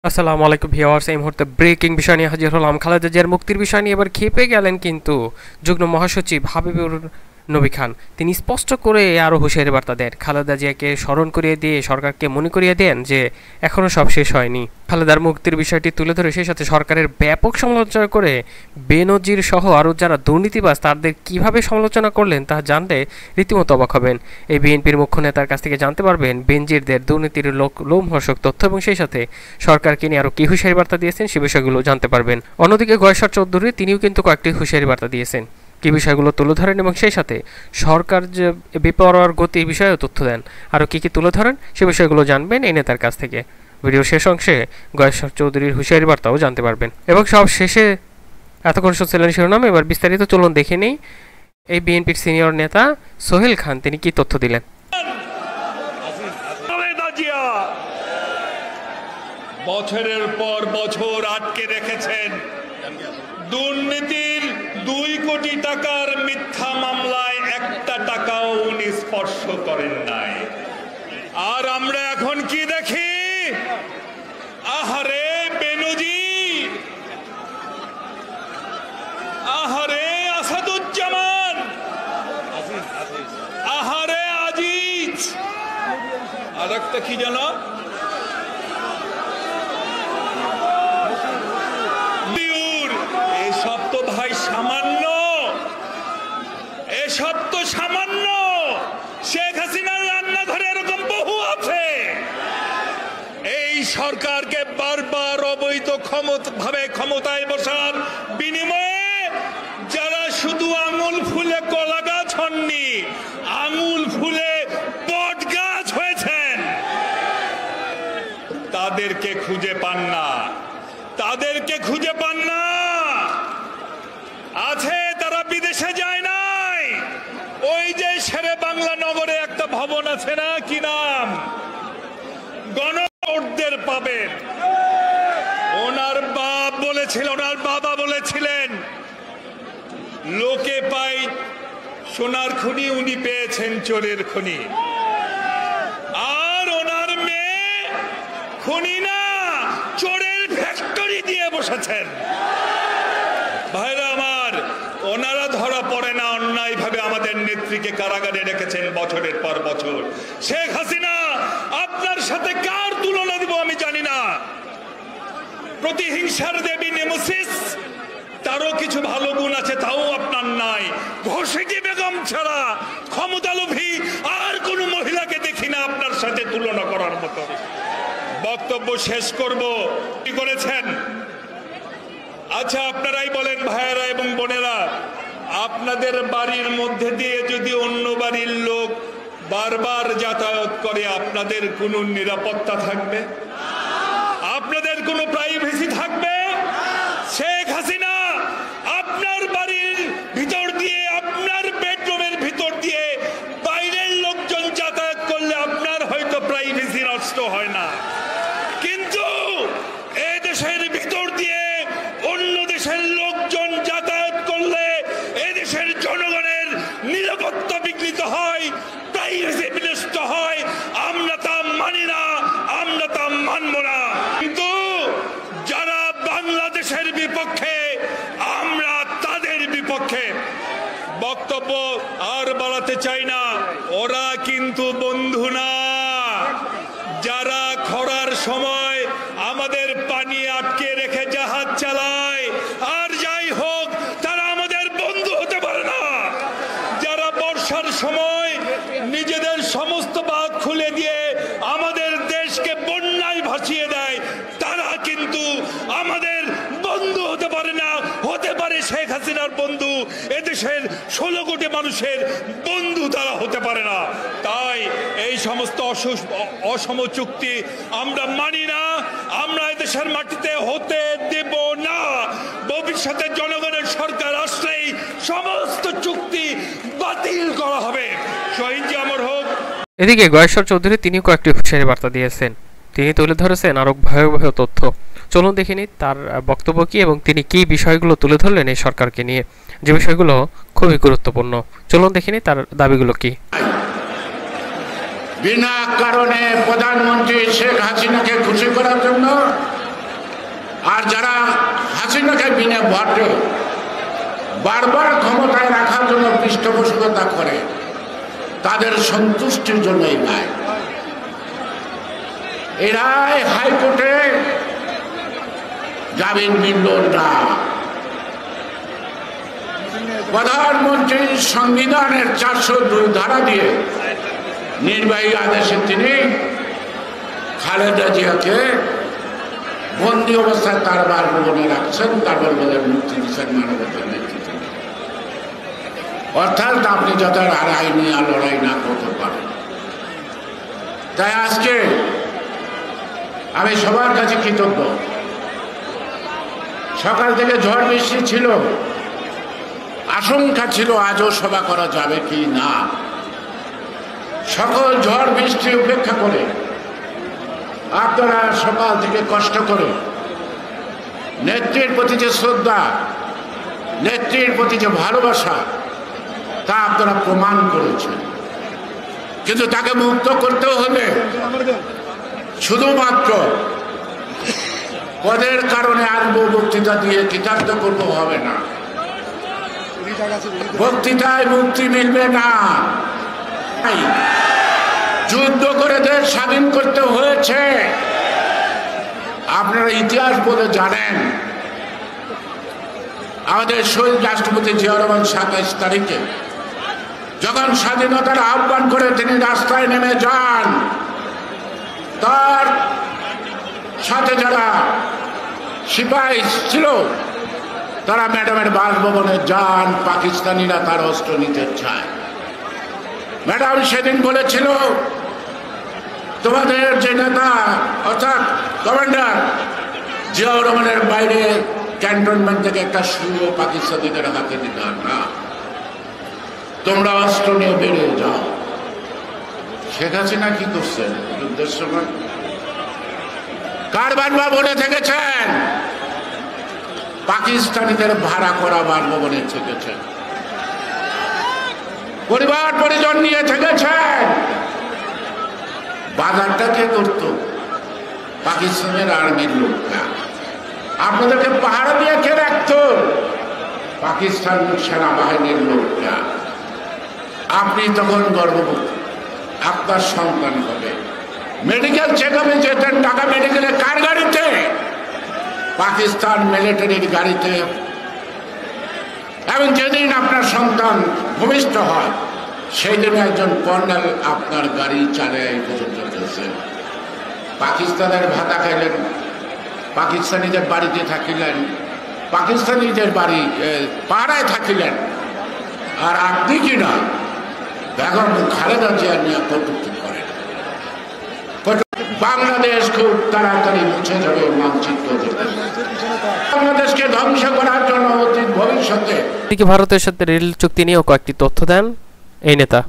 আসসালামু আলাইকুম ভিউয়ার্স, এই মুহূর্তে ব্রেকিং বিষয় নিয়ে হাজির হলাম। খালেদা জিয়ার মুক্তির বিষয় নিয়ে এবার খেপে গেলেন কিন্তু যুগ্ম মহাসচিব হাবিবুর নবী খান। তিনি স্পষ্ট করে আরও হুঁশিয়ারি বার্তা দেন। খালেদা জিয়াকে স্মরণ করিয়ে দিয়ে সরকারকে মনে করিয়ে দেন যে এখনও সব শেষ হয়নি। খালেদার মুক্তির বিষয়টি তুলে ধরে সেই সাথে সরকারের ব্যাপক সমালোচনা করে বেনজির সহ আরও যারা দুর্নীতিবাজ তাদের কিভাবে সমালোচনা করলেন তা জানতে রীতিমতো অবাক হবেন। এই বিএনপির মুখ্য নেতার কাছ থেকে জানতে পারবেন বেনজিরদের দুর্নীতির লোমহর্ষক তথ্য এবং সেই সাথে সরকারকে নিয়ে আরও কি হুঁশিয়ারি বার্তা দিয়েছেন সে বিষয়গুলো জানতে পারবেন। অন্যদিকে গয়েশ্বর চৌধুরী তিনিও কিন্তু কয়েকটি হুঁশিয়ারি বার্তা দিয়েছেন, কি বিষয়গুলো তুলে ধরেন এবং সেই সাথে সরকার যে বেপরোয়ার গতি বিষয়েও তথ্য দেন। আরও কি তুলে ধরেন সে বিষয়গুলো জানবেন এই নেতার কাছ থেকে। ভিডিওর শেষ অংশে গয়েশ্বর চৌধুরীর হুঁশিয়ারি বার্তাও জানতে পারবেন। এবং সব শেষে এতক্ষণ শুনছিলেন শিরোনাম, এবার বিস্তারিত চলুন দেখে নেই এই বিএনপির সিনিয়র নেতা সোহেল খান তিনি কি তথ্য দিলেন। বছরের পর বছর আটকে রেখেছেন, দুর্নীতির 2 কোটি টাকার মিথ্যা মামলায় একটা টাকাও উনি স্পর্শ করেন নাই। আর আমরা এখন কি দেখি? আহারে বেনজির, আহারে আসাদুজ্জামান, আহারে আজিজ, আর একটা কি জানো, এসব তো ভাই সামান্য, এসব তো সামান্য। শেখ হাসিনার রান্নাঘরে এরকম বহু আছে। এই সরকারকে বারবার অবৈধ ভাবে ক্ষমতায় বসার বিনিময়ে যারা শুধু আঙুল ফুলে কলা গাছ হননি, আঙুল ফুলে বট গাছ হয়েছেন, তাদেরকে খুঁজে পান না, তাদেরকে খুঁজে পান না। আছে তারা বিদেশে যায় নাই। ওই যে শেরে বাংলা নগরে একটা ভবন আছে না, কি নাম, গণভোটদের পাবেন। ওনার বাপ বলেছিল, ওনার বাবা বলেছিলেন লোকে পাই সোনার খনি, উনি পেয়েছেন চোরের খনি। আর ওনার মেয়ে খনি না চোরের ফ্যাক্টরি দিয়ে বসেছেন। ভাইরা আমার, ওনারা ধরা পড়ে না অন্যায় ভাবে আমাদের নেত্রীকে কারাগারে রেখেছেন বছরের পর বছর। শেখ হাসিনা, আপনার সাথে কার তুলনা দিব আমি জানি না। প্রতিহিংসার দেবী নেমেসিস, তারও কিছু ভালো গুণ আছে, তাও আপনার নাই। ঘোষিটি বেগম ছাড়া ক্ষমতালোভী আর কোন মহিলাকে দেখি না আপনার সাথে তুলনা করার মতো। বক্তব্য শেষ করব। কি করেছেন? আচ্ছা, আপনারাই বলেন ভাইয়েরা এবং বোনেরা, আপনাদের বাড়ির মধ্যে দিয়ে যদি অন্য বাড়ির লোক বারবার যাতায়াত করে আপনাদের কোনো নিরাপত্তা থাকবে? আপনাদের কোনো প্রাইভেসি থাকবে? শেখ হাসিনা আপনার বাড়ির ভিতর দিয়ে, আপনার বেডরুমের ভিতর দিয়ে বাইরের লোকজন যাতায়াত করলে আপনার হয়তো প্রাইভেসি নষ্ট হয় না, কিন্তু এই দেশের ভিতর দিয়ে অন্য দেশের লোকজন যাতায়াত করলে এদেশের জনগণের নিরাপত্তা বিঘ্নিত হয়, প্রাইভেসি বিনষ্ট হয়। আমরা তা মানি না, আমরা তা মানব না। কিন্তু যারা বাংলাদেশের বিপক্ষে, আমরা তাদের বিপক্ষে। বক্তব্য আর বাড়াতে চাই না। ওরা কিন্তু বন্ধু না। যারা খরার সময় আমাদের পানি আটকে রেখে জাহাজ চালায়, আর যাই হোক, তারা আমাদের বন্ধু হতে পারে না। যারা বর্ষার সময় নিজেদের সমস্ত বাঁধ খুলে দিয়ে আমাদের দেশকে বন্যায় ভাসিয়ে দেয়, তারা কিন্তু আমাদের বন্ধু হতে পারে না। হতে পারে শেখ হাসিনার বন্ধু, এদেশের 16 কোটি মানুষের বন্ধু তারা হতে পারে না। তাই এই সমস্ত অসম চুক্তি আমরা মানি না, আমরা এদেশের মাটিতে হতে দেব না। ভবিষ্যতে জনগণের সরকার আসলেই সমস্ত চুক্তি বাতিল করা হবে। শহীদ জি অমর হোক। এদিকে গয়েশ্বর চৌধুরী তিনি কয়েকটি হুঁশিয়ারি বার্তা দিয়েছেন, তিনি তুলে ধরেছেন আরো ভয়াবহ তথ্য। চলুন দেখে নিই তার বক্তব্য কি এবং তিনি কি বিষয়গুলো তুলে ধরলেন এই সরকারকে নিয়ে, যে বিষয়গুলো খুবই গুরুত্বপূর্ণ। চলুন দেখে নিই তার দাবিগুলো কি। বিনা কারণে প্রধানমন্ত্রী শেখ হাসিনাকে খুশি করার জন্য আর যারা হাসিনাকে বিনা ভোটে বারবার ক্ষমতায় রাখার জন্য পৃষ্ঠপোষকতা করে, তাদের সন্তুষ্টির জন্যই নাই। এরাই হাইকোর্টে জামিন মিলল না। প্রধানমন্ত্রীর সংবিধানের 402 ধারা দিয়ে নির্বাহী আদেশে তিনি খালেদা জিয়াকে বন্দী অবস্থায় তার বাসভবনে রাখছেন, তারপর বলে মুক্তি দিচ্ছেন মানবতার নেতৃত্বে। অর্থাৎ আপনি যত আইনি লড়াই না করতে পারেন। তাই আজকে আমি সবার কাছে কৃতজ্ঞ। সকাল থেকে ঝড় বৃষ্টি ছিল, আশঙ্কা ছিল আজও সভা করা যাবে কি না। সকল ঝড় বৃষ্টি উপেক্ষা করে আপনারা সকাল থেকে কষ্ট করে নেত্রীর প্রতি যে শ্রদ্ধা, নেত্রীর প্রতি যে ভালোবাসা, তা আপনারা প্রমাণ করেছেন। কিন্তু তাকে মুক্ত করতে হলে শুধুমাত্র পদের কারণে আসবো, বক্তৃতা দিয়ে কৃতার্থ করবো হবে না। বক্তৃতায় মুক্তি মিলবে না। যুদ্ধ করে দেশ স্বাধীন করতে হয়েছে। আপনারা ইতিহাস বলে জানেন, আমাদের শহীদ রাষ্ট্রপতি জিয়া রহমান 27 তারিখে যখন স্বাধীনতার আহ্বান করে তিনি রাস্তায় নেমে যান, তার সাথে যারা সিপাহী ছিল তারা ম্যাডামের বাসভবনে যান, পাকিস্তানিরা তার অস্ত্র নিতে চায়। ম্যাডাম সেদিন বলেছিল, তোমাদের যে নেতা অর্থাৎ কমান্ডার জিয়াউর রহমানের বাইরে ক্যান্টনমেন্ট থেকে একটা সুরো পাকিস্তানিদের হাতে দিতাম না, তোমরা অস্ত্র নিয়ে বেরিয়ে যাও। শেখ হাসিনা কি করছেন যুদ্ধের সময়? কার বাসভবনে থেকেছেন? পাকিস্তানিদের ভাড়া করা বাসভবনে থেকেছেন, পরিবার পরিজন নিয়ে থেকেছেন। বাজারটা কে করত? পাকিস্তানের আর্মির লোকরা। আপনাদেরকে পাহারা দিয়ে কে রাখত? পাকিস্তান সেনাবাহিনীর লোকরা। আপনি তখন গর্ভবতী, আপনার সন্তান হবে, মেডিকেল চেক আপে যেতেন ঢাকা মেডিকেলে কার গাড়িতে? পাকিস্তান মিলিটারির গাড়িতে। এবং যেদিন আপনার সন্তান ভূমিষ্ঠ হয় সেই দিন একজন কর্নেল আপনার গাড়ি চালিয়ে এই পর্যন্ত গেছেন। পাকিস্তানের ভাতা খাইলেন, পাকিস্তানিদের বাড়িতে থাকিলেন, পাকিস্তানিদের বাড়ি পাড়ায় থাকিলেন। আর আপনি কি না বেগম খালেদা জিয়া নিয়ে কটূক্তি করেন? বাংলাদেশ খুব তাড়াতাড়ি মুছে যাবে মানচিত্র থেকে। বাংলাদেশকে ধ্বংস করার জন্য অতীত ভবিষ্যতে ভারতের সাথে রেল চুক্তি নিয়েও কয়েকটি তথ্য দেন এই নেতা।